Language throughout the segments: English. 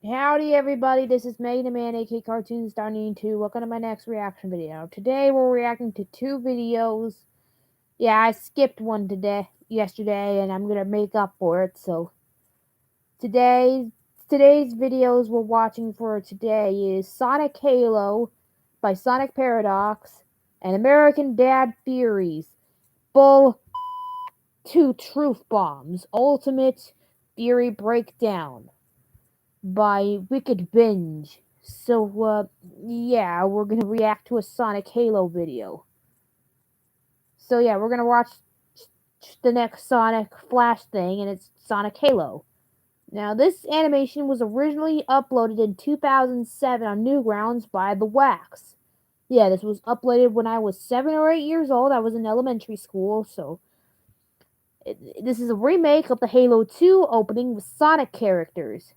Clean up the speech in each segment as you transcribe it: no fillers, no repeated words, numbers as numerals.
Howdy everybody, this is Mega Man aka Cartoon Star 2. Welcome to my next reaction video. Today we're reacting to two videos. Yeah, I skipped one yesterday, and I'm gonna make up for it. So today's videos we're watching for today is Sonic Halo by Sonic Paradox and American Dad Theories. Bull 2 Truth Bombs Ultimate Theory Breakdown by Wicked Binge. So, yeah, we're gonna react to a Sonic Halo video. So, yeah, we're gonna watch the next Sonic Flash thing, and it's Sonic Halo. Now, this animation was originally uploaded in 2007 on Newgrounds by The Wax. Yeah, this was uploaded when I was 7 or 8 years old. I was in elementary school, so this is a remake of the Halo 2 opening with Sonic characters.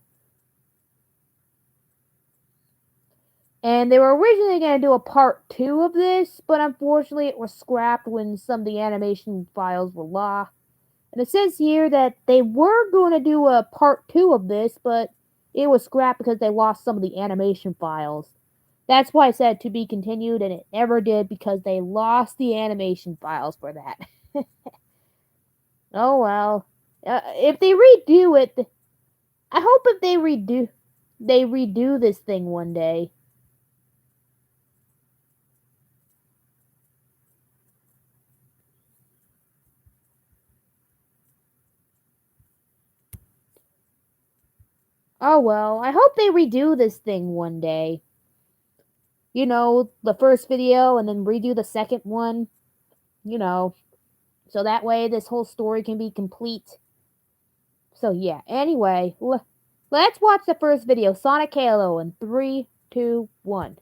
And they were originally going to do a part 2 of this, but unfortunately it was scrapped when some of the animation files were lost. And it says here that they were going to do a part 2 of this, but it was scrapped because they lost some of the animation files. That's why it said to be continued, and it never did because they lost the animation files for that. Oh well. If they redo it, I hope if they redo this thing one day. Oh well, I hope they redo this thing one day. You know, the first video and then redo the second one. You know, so that way this whole story can be complete. So yeah, anyway, let's watch the first video, Sonic Halo, in 3, 2, 1.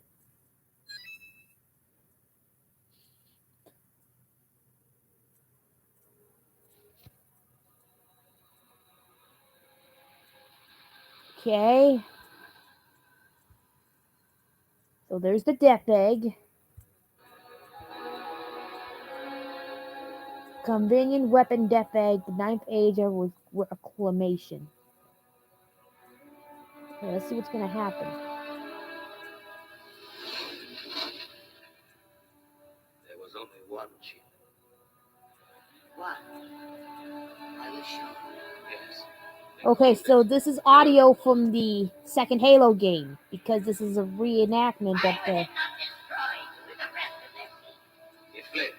Okay. So there's the Death Egg. Convenient weapon Death Egg, the ninth age of reclamation. Okay, let's see what's gonna happen. There was only one chip. One? Are you sure? Yes. Okay, so this is audio from the second Halo game, because this is a reenactment of the... It fled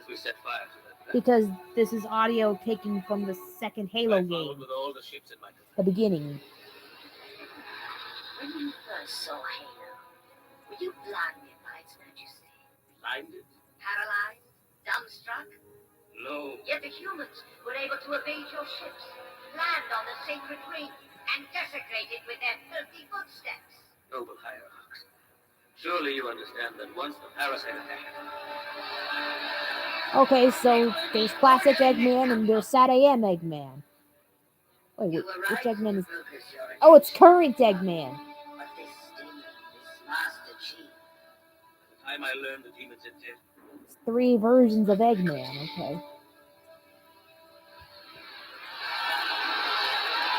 as we set fire to that. Because this is audio taken from the second Halo game, with all the ships in my the beginning. When you first saw Halo, were you blinded by its majesty? Blinded? Paralyzed? Dumbstruck? No. Yet the humans were able to evade your ships, land on the sacred ring, and desecrate it with their filthy footsteps. Noble Hierarchs, surely you understand that once the parasite attacked... Okay, so there's classic Eggman and there's Sad AM Eggman. Wait, which Eggman is... Oh, it's current Eggman. But this Master Chief. The time I learned the demon's intent. It's 3 versions of Eggman, okay.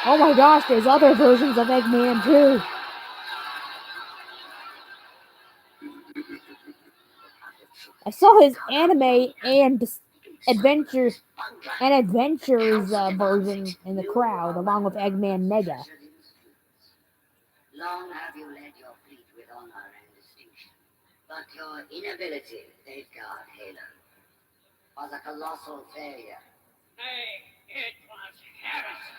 Oh my gosh, there's other versions of Eggman too. I saw his anime and adventures version in the crowd, along with Eggman Mega. Long have you led your fleet with honor and distinction, but your inability to safeguard Halo was a colossal failure. It was heresy.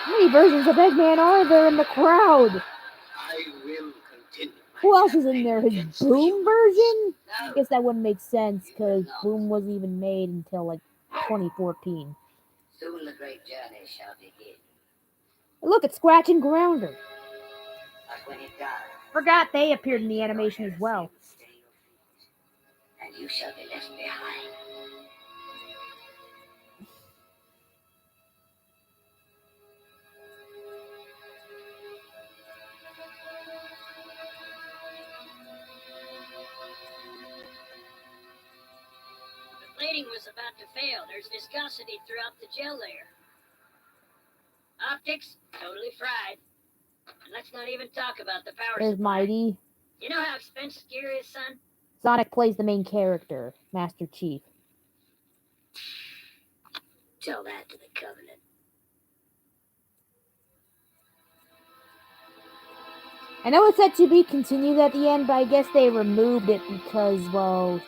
How many versions of Eggman are there in the crowd? I will continue. Who else is in there? His Boom version? I guess that wouldn't make sense, because Boom wasn't even made until like 2014. Soon the great journey shall begin. Look, it's Scratch and Grounder. But when it does, Forgot they appeared in the animation as well. And you shall be left behind. Plating was about to fail. There's viscosity throughout the gel layer. Optics, totally fried. And let's not even talk about the power There's supply. Mighty. You know how expensive gear is, son? Sonic plays the main character, Master Chief. Tell that to the Covenant. I know it's said to be continued at the end, but I guess they removed it because, well,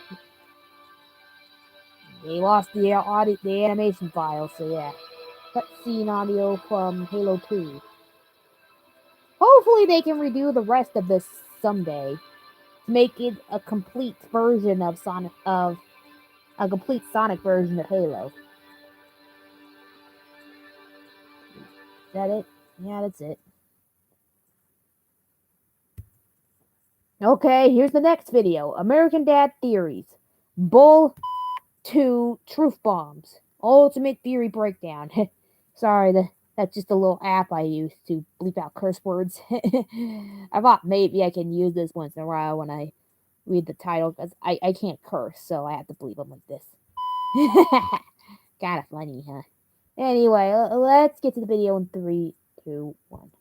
they lost the audio, the animation file, so yeah. Cutscene audio from Halo 2. Hopefully they can redo the rest of this someday to make it a complete version of a complete Sonic version of Halo. Is that it? Yeah, that's it. Okay, here's the next video. American Dad Theories. Bull to Truth Bombs. Ultimate Theory Breakdown. Sorry, that's just a little app I use to bleep out curse words. I thought maybe I can use this once in a while when I read the title, because I can't curse, so I have to bleep them like this. Kinda funny, huh? Anyway, let's get to the video in 3, 2, 1.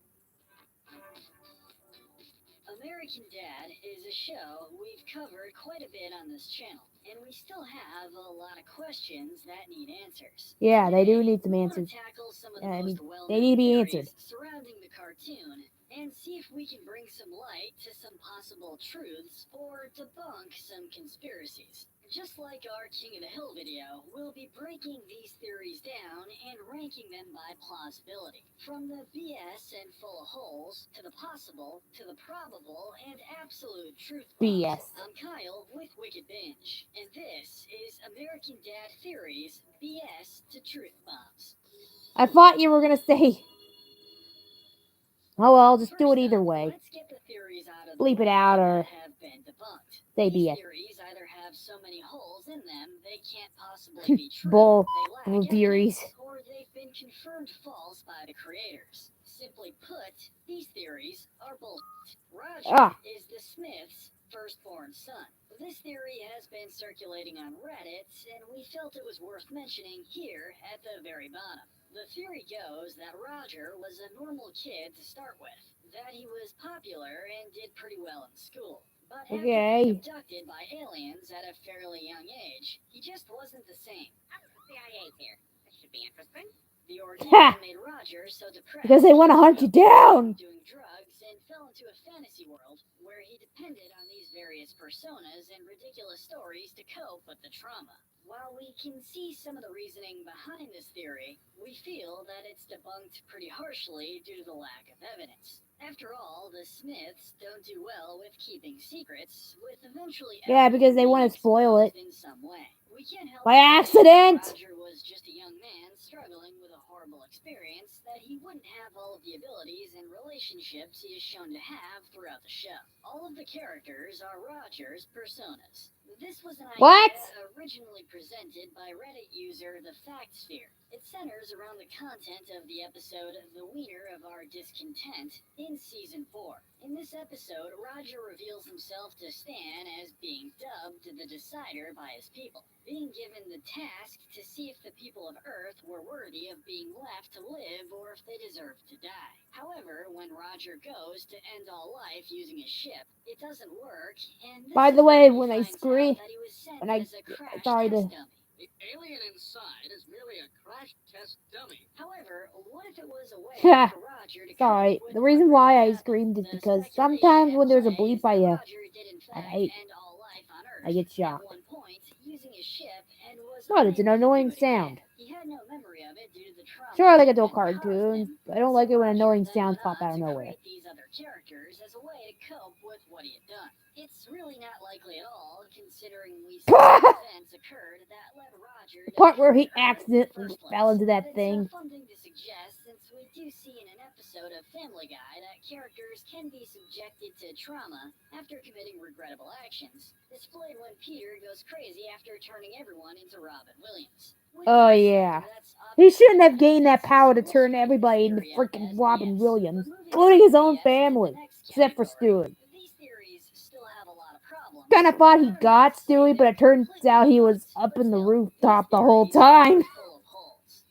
American Dad is a show we've covered quite a bit on this channel, and we still have a lot of questions that need answers. Yeah, they do Today, need some we answers. tackle some of the I mean, most well-known they need to be theories answered. surrounding the cartoon, and see if we can bring some light to some possible truths or debunk some conspiracies. Just like our King of the Hill video, we'll be breaking these theories down and ranking them by plausibility. From the BS and full of holes, to the possible, to the probable, and absolute truth bombs. BS. I'm Kyle with Wicked Binge, and this is American Dad Theories BS to Truth Bombs. I thought you were gonna say. Oh well, just do it First either up, way. let's get the theories out of the Bleep it way out that or have been debunked. say These BS. theories either have so many holes in them they can't possibly be true, Bull they lack theories. evidence, or they've been confirmed false by the creators. Simply put, these theories are bullshit. Roger is the Smiths' firstborn son. This theory has been circulating on Reddit, and we felt it was worth mentioning here at the very bottom. The theory goes that Roger was a normal kid to start with, that he was popular and did pretty well in school. But after being abducted by aliens at a fairly young age, he just wasn't the same. I'm the CIA here. This should be interesting. The ordeal made Roger so depressed because they want to hunt you down. Doing drugs and fell into a fantasy world where he depended on these various personas and ridiculous stories to cope with the trauma. While we can see some of the reasoning behind this theory, we feel that it's debunked pretty harshly due to the lack of evidence. After all, the Smiths don't do well with keeping secrets, with eventually because they want to spoil it in some way. We can't help by accident. Roger was just a young man struggling with a horrible experience that he wouldn't have all of the abilities and relationships he is shown to have throughout the show. All of the characters are Roger's personas. This was an idea originally presented by Reddit user The Fact Sphere. It centers around the content of the episode The Wiener of Our Discontent in Season 4. In this episode, Roger reveals himself to Stan as being dubbed the Decider by his people, being given the task to see if the people of Earth were worthy of being left to live or if they deserved to die. However, when Roger goes to end all life using a ship, it doesn't work, and by the way, when I scream, when I sorry to. The alien inside is merely a crash test dummy. However, what if it was a way for Roger to sorry, the reason why I screamed is because sometimes when there's a bleep I get shocked. But it's an annoying sound. He had no memory of it due to the trauma. Sure, I like adult cartoons, but I don't like it when annoying sounds pop out of nowhere. These other characters as a way to cope with what he had done. It's really not likely at all, considering we saw events occurred that led Roger the part where he accidentally fell into that thing. It's something to suggest, since we do see in an episode of Family Guy that characters can be subjected to trauma after committing regrettable actions, displayed when Peter goes crazy after turning everyone into Robin Williams. Oh yeah. He shouldn't have gained that power to turn everybody into freaking Robin Williams, including his own family, except for Stewie. Kinda thought he got Stewie, but it turns out he was up in the rooftop the whole time.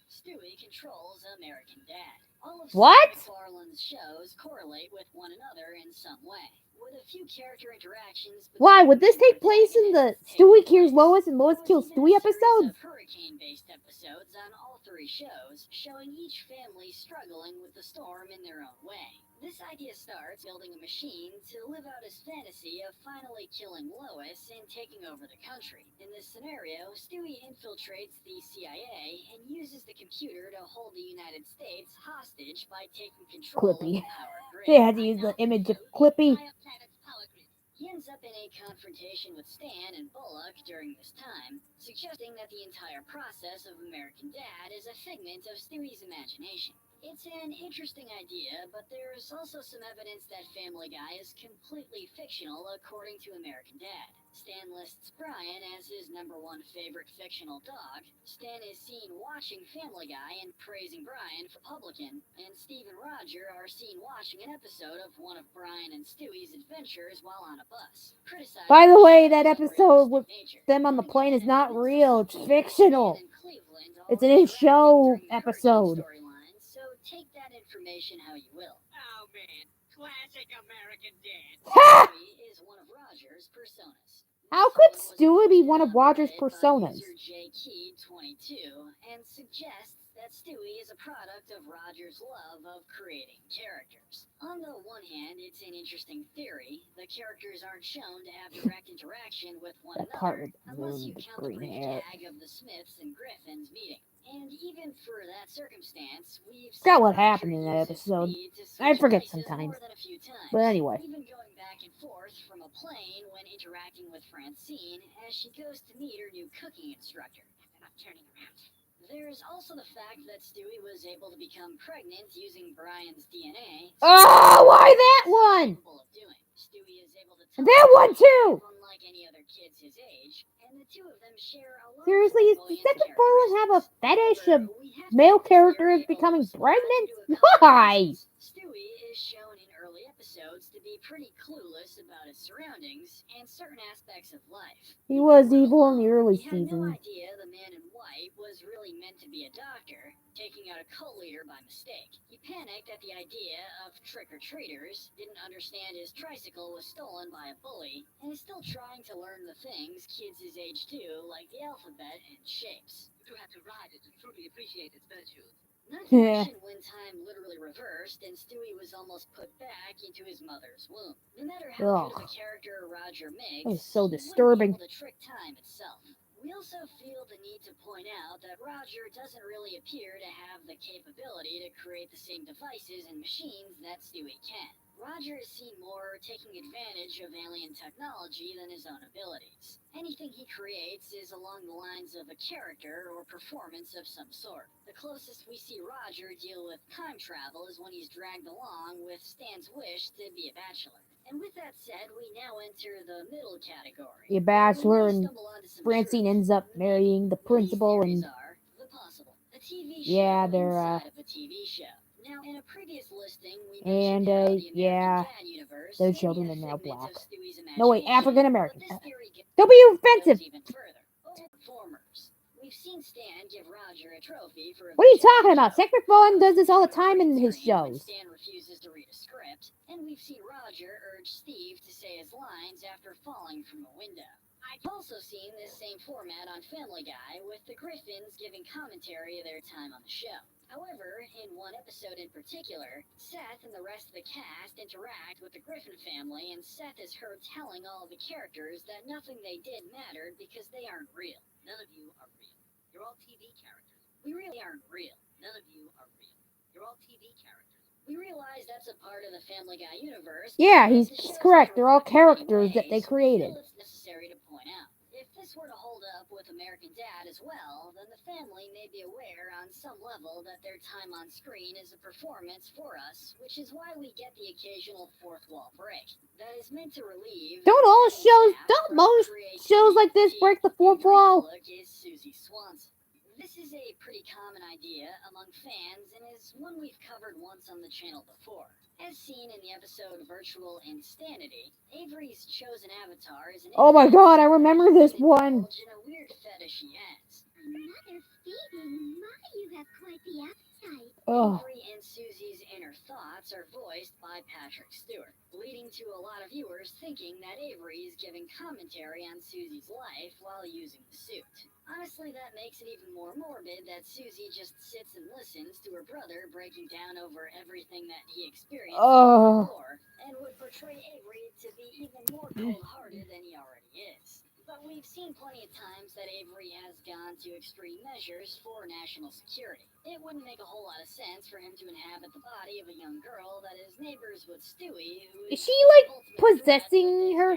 Stewie controls American Dad. All What? McFarlane's shows correlate with one another in some way, with a few character interactions. Why would this take place in the Stewie kills Lois and Lois kills Stewie episodes? Hurricane-based episodes on all three shows, showing each family struggling with the storm in their own way. This idea starts building a machine to live out his fantasy of finally killing Lois and taking over the country. In this scenario, Stewie infiltrates the CIA and uses the computer to hold the United States hostage by taking control Clippy. of the power grid. They had to use the image of Clippy. He ends up in a confrontation with Stan and Bullock during this time, suggesting that the entire process of American Dad is a figment of Stewie's imagination. It's an interesting idea, but there's also some evidence that Family Guy is completely fictional according to American Dad. Stan lists Brian as his #1 favorite fictional dog. Stan is seen watching Family Guy and praising Brian for Publican, and Steve and Roger are seen watching an episode of one of Brian and Stewie's adventures while on a bus. By the way, that episode with them on the plane is not real. It's fictional. It's an in-show episode. So take that information how you will. Oh man, classic American Dad. Stewie is one of Roger's personas. How could Stewie be one of Roger's personas? J. Key 22 and suggests that Stewie is a product of Roger's love of creating characters. On the one hand, it's an interesting theory. The characters aren't shown to have direct interaction with one That part another, with unless you the count the green brief hair. gag of the Smiths and Griffins meeting. And even for that circumstance, we've Forgot what seen happened in Roger that use his episode. speed to I switch forget places sometimes. more than a few times. But anyway. Even going back and forth from a plane when interacting with Francine as she goes to meet her new cooking instructor. I'm turning around. There's also the fact that Stewie was able to become pregnant using Brian's DNA. Oh, why that one? Stewie is able to And that one too! unlike any other kids his age, and the two of them share a lot Seriously, of does flamboyant McFarlane have a characteristics. fetish of However, we have to male admit characters Stewie becoming almost pregnant? to a couple Why? reasons. Stewie is shown in early episodes to be pretty clueless about his surroundings and certain aspects of life. He was evil in the early He had no seasons. idea the man in white was really meant to be a doctor, taking out a cult leader by mistake. He panicked at the idea of trick-or-treaters, didn't understand his tricycle was stolen by a bully, and is still trying to learn the things kids his age do, like the alphabet and shapes. You have to ride it to truly appreciate its virtues. Not to mention when time literally reversed and Stewie was almost put back into his mother's womb. No matter how good of a character Roger makes, That was so he wouldn't be disturbing. able to trick time itself. We also feel the need to point out that Roger doesn't really appear to have the capability to create the same devices and machines that Stewie can. Roger is seen more taking advantage of alien technology than his own abilities. Anything he creates is along the lines of a character or performance of some sort. The closest we see Roger deal with time travel is when he's dragged along with Stan's wish to be a bachelor. And with that said, we now enter the middle category. A bachelor and Francine ends up marrying the principal and the possible. A TV show yeah, they're inside of a TV show. Now, in a previous listing, we and mentioned how the yeah, American Dad universe their may be children a are now figment black. of Stewie's No wait, imagination, African American. but this theory Don't be goes offensive. even further. Overperformers. We've seen Stan give Roger a trophy for a What are you vision talking about? show. Seth MacFarlane does this all the time in his When shows. Stan refuses to read a script, and we've seen Roger urge Steve to say his lines after falling from a window. I've also seen this same format on Family Guy, with the Griffins giving commentary of their time on the show. However, in one episode in particular, Seth and the rest of the cast interact with the Griffin family, and Seth is heard telling all of the characters that nothing they did mattered because they aren't real. None of you are real. You're all TV characters. We really aren't real. None of you are real. You're all TV characters. We realize that's a part of the Family Guy universe. Yeah, but he's the show's correct. They're all not in many characters that they ways, created. we feel it's necessary to point out. If this were to hold up with American Dad as well, then the family may be aware on some level that their time on screen is a performance for us, which is why we get the occasional fourth wall break. That is meant to relieve. Don't all shows, don't most shows like this break the fourth wall? Is Susie Swanson. This is a pretty common idea among fans and is one we've covered once on the channel before. As seen in the episode Virtual Insanity, Avery's chosen avatar is an Oh my god, I remember this one. In a weird fetish he has. Mother Phoebe, my, you have quite the appetite. Oh. Avery and Susie's inner thoughts are voiced by Patrick Stewart, leading to a lot of viewers thinking that Avery is giving commentary on Susie's life while using the suit. Honestly, that makes it even more morbid that Susie just sits and listens to her brother breaking down over everything that he experienced before, and would portray Avery to be even more cold-hearted than he already is. But we've seen plenty of times that Avery has gone to extreme measures for national security. It wouldn't make a whole lot of sense for him to inhabit the body of a young girl that is neighbors with Stewie, who Is she like possessing her?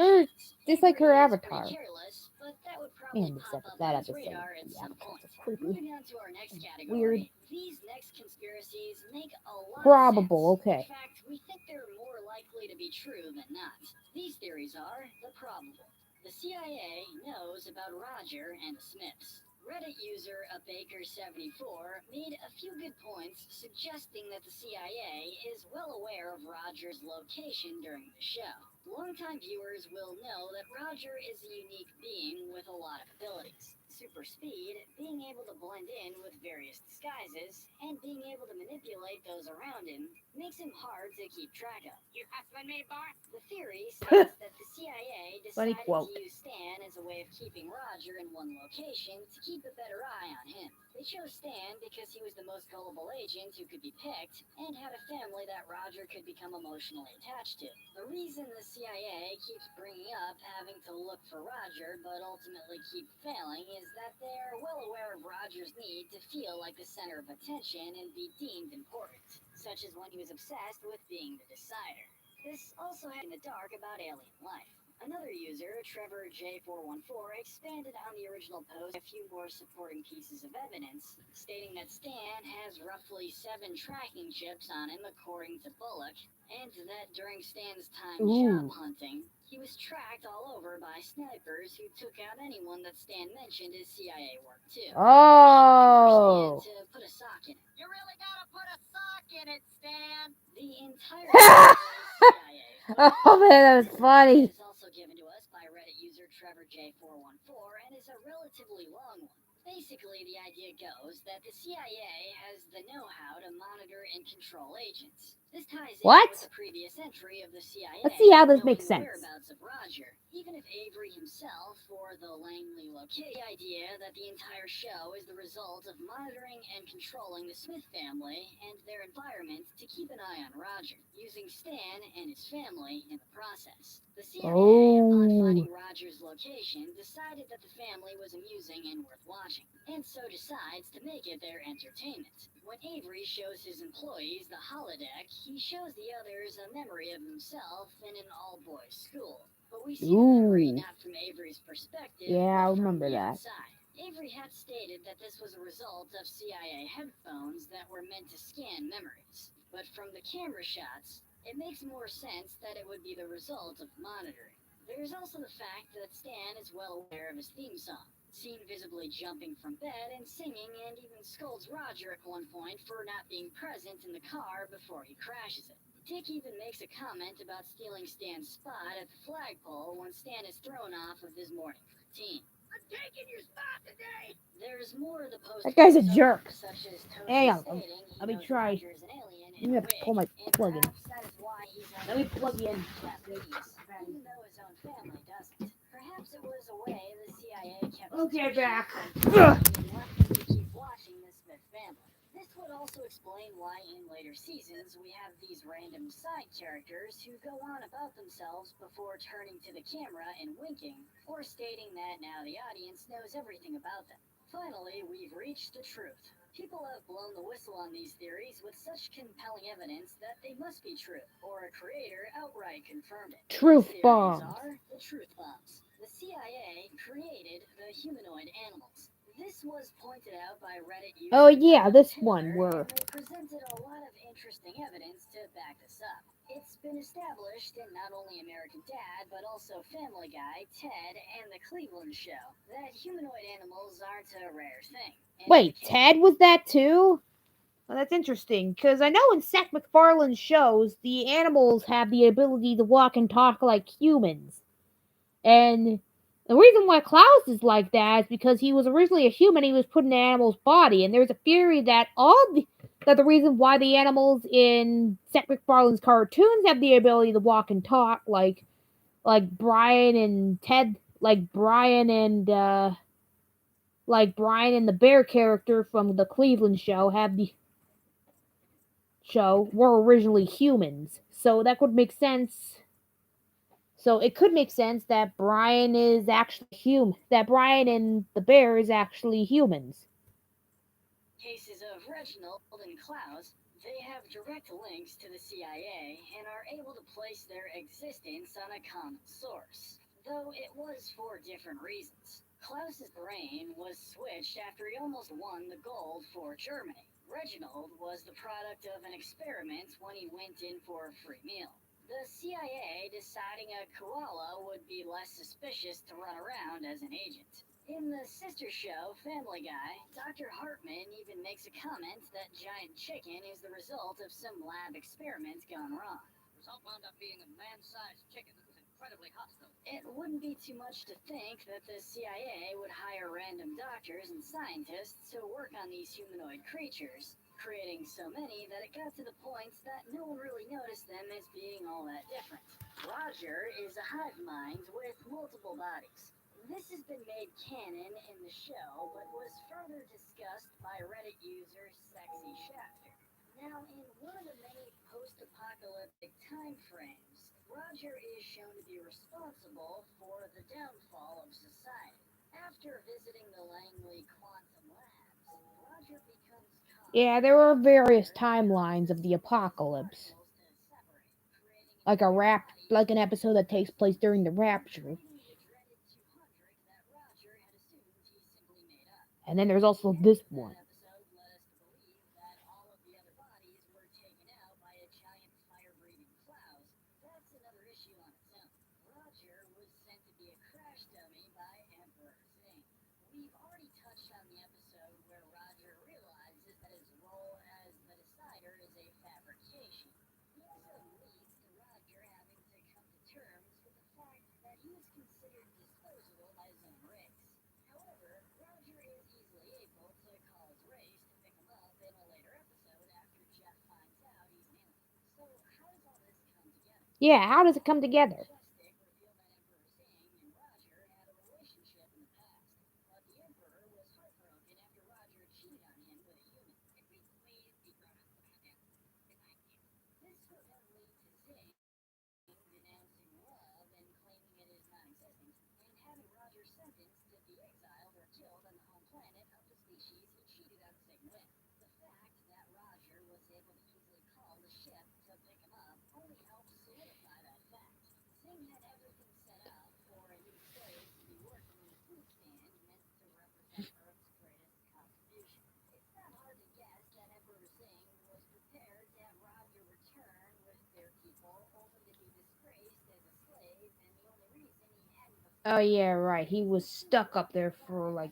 Or just like her avatar? Careless, but that would probably And pop up that on his episode, radar at the some avatar point. is creepy. Moving on to our next category. Weird. These next conspiracies make a lot Probable, of sense. okay. In fact, we think they're more likely to be true than not. These theories are the probable. The CIA knows about Roger and the Smiths. Reddit user Baker74 made a few good points suggesting that the CIA is well aware of Roger's location during the show. Longtime viewers will know that Roger is a unique being with a lot of abilities. Super speed, being able to blend in with various disguises, and being able to manipulate those around him makes him hard to keep track of. You hustling me, boy? The theory states that the CIA Funny decided quote. to use Stan as a way of keeping Roger in one location to keep a better eye on him. They chose Stan because he was the most gullible agent who could be picked and had a family that Roger could become emotionally attached to. The reason the CIA keeps bringing up having to look for Roger but ultimately keep failing is that they are well aware of Roger's need to feel like the center of attention and be deemed important, such as when he was obsessed with being the decider. This also had in the dark about alien life. Another user, Trevor J414, expanded on the original post a few more supporting pieces of evidence, stating that Stan has roughly 7 tracking chips on him according to Bullock, and that during Stan's time job hunting, he was tracked all over by snipers who took out anyone that Stan mentioned as CIA work too. Oh. To put a sock in it. You really gotta put a sock in it, Stan! The entire CIA. Oh man, that was funny. Is also given to us by Reddit user Trevor J414 and is a relatively long one. Basically, the idea goes that the CIA has the know-how to monitor and control agents. This ties in What? with the previous entry of the CIA. Let's see how this knowing makes the sense. whereabouts of Roger, even if Avery himself or the Langley located the idea that the entire show is the result of monitoring and controlling the Smith family and their environment to keep an eye on Roger, using Stan and his family in the process. The CIA, upon finding Roger's location, decided that the family was amusing and worth watching, and so decides to make it their entertainment. When Avery shows his employees the holodeck, he shows the others a memory of himself in an all-boys school. But we see the memory not from Avery's perspective, Yeah, I but from remember the that. outside. Avery had stated that this was a result of CIA headphones that were meant to scan memories. But from the camera shots, it makes more sense that it would be the result of monitoring. There's also the fact that Stan is well aware of his theme song, seen visibly jumping from bed and singing, and even scolds Roger at one point for not being present in the car before he crashes it. Dick even makes a comment about stealing Stan's spot at the flagpole when Stan is thrown off of his morning routine. I'm taking your spot today! There's more of the post. That guy's a jerk. Such as Hang on, stating let me knows try. Roger is an alien Let me have to pull my plug in. that is why he's Let me plug in. Japanese, even though his own family doesn't. Perhaps it was a way the CIA kept Okay, back. to keep watching the Smith family. This would also explain why in later seasons we have these random side characters who go on about themselves before turning to the camera and winking, or stating that now the audience knows everything about them. Finally, we've reached the truth. People have blown the whistle on these theories with such compelling evidence that they must be true, or a creator outright confirmed it. Truth These theories bombs. are the truth bombs. The CIA created the humanoid animals. This was pointed out by Reddit user Oh yeah, this Taylor, one were. and they presented a lot of interesting evidence to back this up. It's been established in not only American Dad, but also Family Guy, Ted, and The Cleveland Show that humanoid animals aren't a rare thing. And Wait, Ted was that too? Well, that's interesting, because I know in Seth MacFarlane's shows, the animals have the ability to walk and talk like humans. And The reason why Klaus is like that is because he was originally a human. He was put in an animal's body, and there's a theory that the reason why the animals in Seth MacFarlane's cartoons have the ability to walk and talk, like Brian and Ted, like Brian and the bear character from the Cleveland show were originally humans. So that could make sense. So it could make sense that Brian is actually human. That Brian and the bear is actually humans. Cases of Reginald and Klaus, they have direct links to the CIA and are able to place their existence on a common source, though it was for different reasons. Klaus's brain was switched after he almost won the gold for Germany. Reginald was the product of an experiment when he went in for a free meal. The CIA deciding a koala would be less suspicious to run around as an agent. In the sister show, Family Guy, Dr. Hartman even makes a comment that giant chicken is the result of some lab experiment gone wrong. The result wound up being a man-sized chicken that was incredibly hostile. It wouldn't be too much to think that the CIA would hire random doctors and scientists to work on these humanoid creatures, creating so many that it got to the point that no one really noticed them as being all that different. Roger is a hive mind with multiple bodies. This has been made canon in the show, but was further discussed by Reddit user Sexy Shafter. Now, in one of the many post-apocalyptic time frames, Roger is shown to be responsible for the downfall of society. After visiting the Langley Quantum Labs, Roger becomes Yeah, there are various timelines of the apocalypse, like an episode that takes place during the Rapture. And then there's also this one. We've already touched on the episode where Roger realizes that his role as the decider is a fabrication. The episode leads to Roger having to come to terms with the fact that he was considered disposable by his own race. However, Roger is easily able to call his race to pick him up in a later episode after Jeff finds out he's an alien. So how does all this come together? Yeah, how does it come together? Majestic revealed that Emperor Zing and Roger had a relationship in the past, but the Emperor was heartbroken after Roger cheated on him with a human. Could we please be grown-ups about it? This would then lead to Zing denouncing love and claiming it is non-existent, and having Roger sentenced to be exiled or killed on the home planet of the species he cheated on Zing with. The fact that Roger was able to easily call the ship to pick him up only helps solidify that fact. Zing had everything set up for a new slave to be working in a food stand meant to represent Earth's greatest contribution. It's not hard to guess that Emperor Zing was prepared to have Roger return with their people only to be disgraced as a slave, and the only reason he hadn't Oh before yeah, right. He was stuck up there for like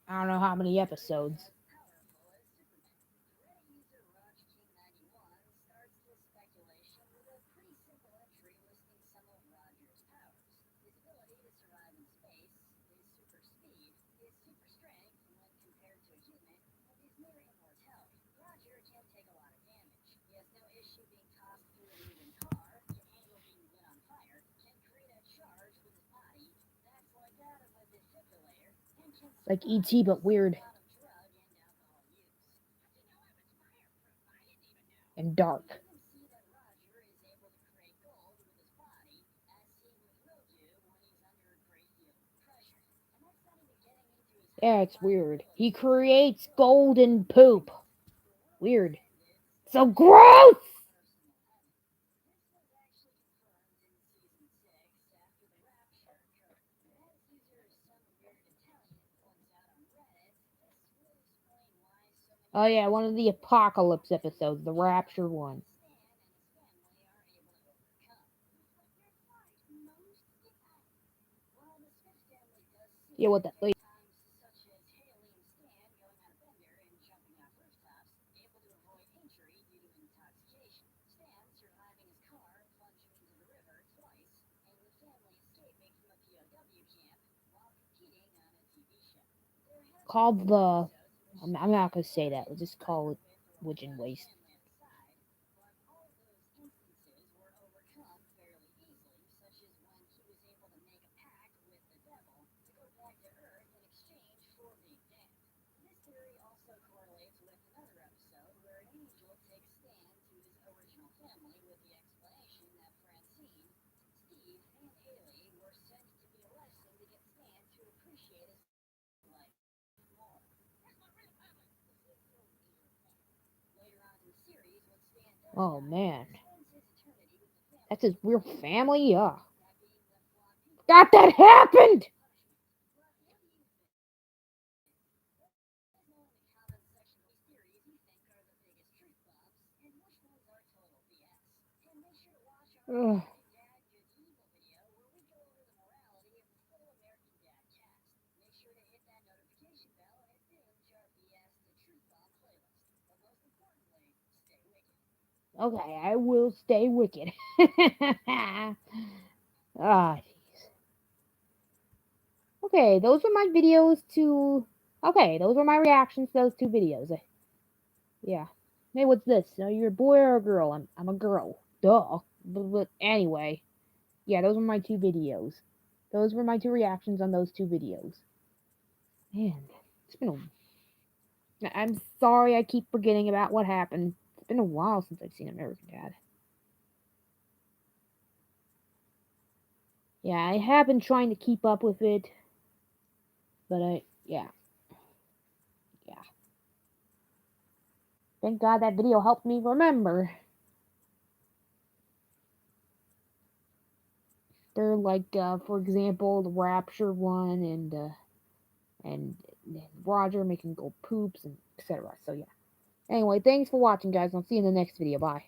I don't know how many episodes. powerful as Superman. Reddit user RogKing91 starts this speculation with a pretty simple entry listing some of Roger's powers. His ability to survive in space, his super speed, his super strength when compared to a human, and his near immortality. Roger can take a lot of damage. He has no issue being tossed through a moving car, can handle being lit on fire, can create a charge with his body that's like that of a defibrillator, and can Like survive E.T. but a weird lot of drug and alcohol use. You know, I was fireproof. I didn't even know. and You dark. even see that Roger is able to create gold with his body, as he will do when he's under a great deal of pressure. And that's not even getting into his Yeah, higher it's body weird. He abilities. creates So, golden poop. the world Weird. ended So slash gross! personal heaven. This was actually confirmed in season 6 after the Rapture occurred. As user Some Weird Italian points out on Reddit, this would explain why so many Oh yeah, members one of of the the Fifth Family apocalypse episodes, the Rapture one. Stan and his family are able to overcome. But you're fine. Most of the time. While the Smith family does Yeah, seem what to that get like times such as Haley and Stan going on a bender and jumping off rooftops, able to avoid injury due to intoxication. Stan surviving his car plunging into the river twice, and the family escaping from a POW camp, while called the. I'm not gonna say that. We'll just call it Witch and Waste. Oh man, that's his real family. Yeah, that happened. Ugh. Okay, I will stay wicked. Ah, jeez. Okay, those were my videos to. Okay, those were my reactions to those two videos. Yeah. Hey, what's this? You're a boy or a girl? I'm a girl. Duh. But anyway, yeah, those were my two videos. Those were my two reactions on those two videos. Man, it's been a. I'm sorry I keep forgetting about what happened. It's been a while since I've seen American Dad. Yeah, I have been trying to keep up with it, but yeah. Thank God that video helped me remember. They're like, for example, the Rapture one and Roger making gold poops and etc. So yeah. Anyway, thanks for watching, guys. I'll see you in the next video. Bye.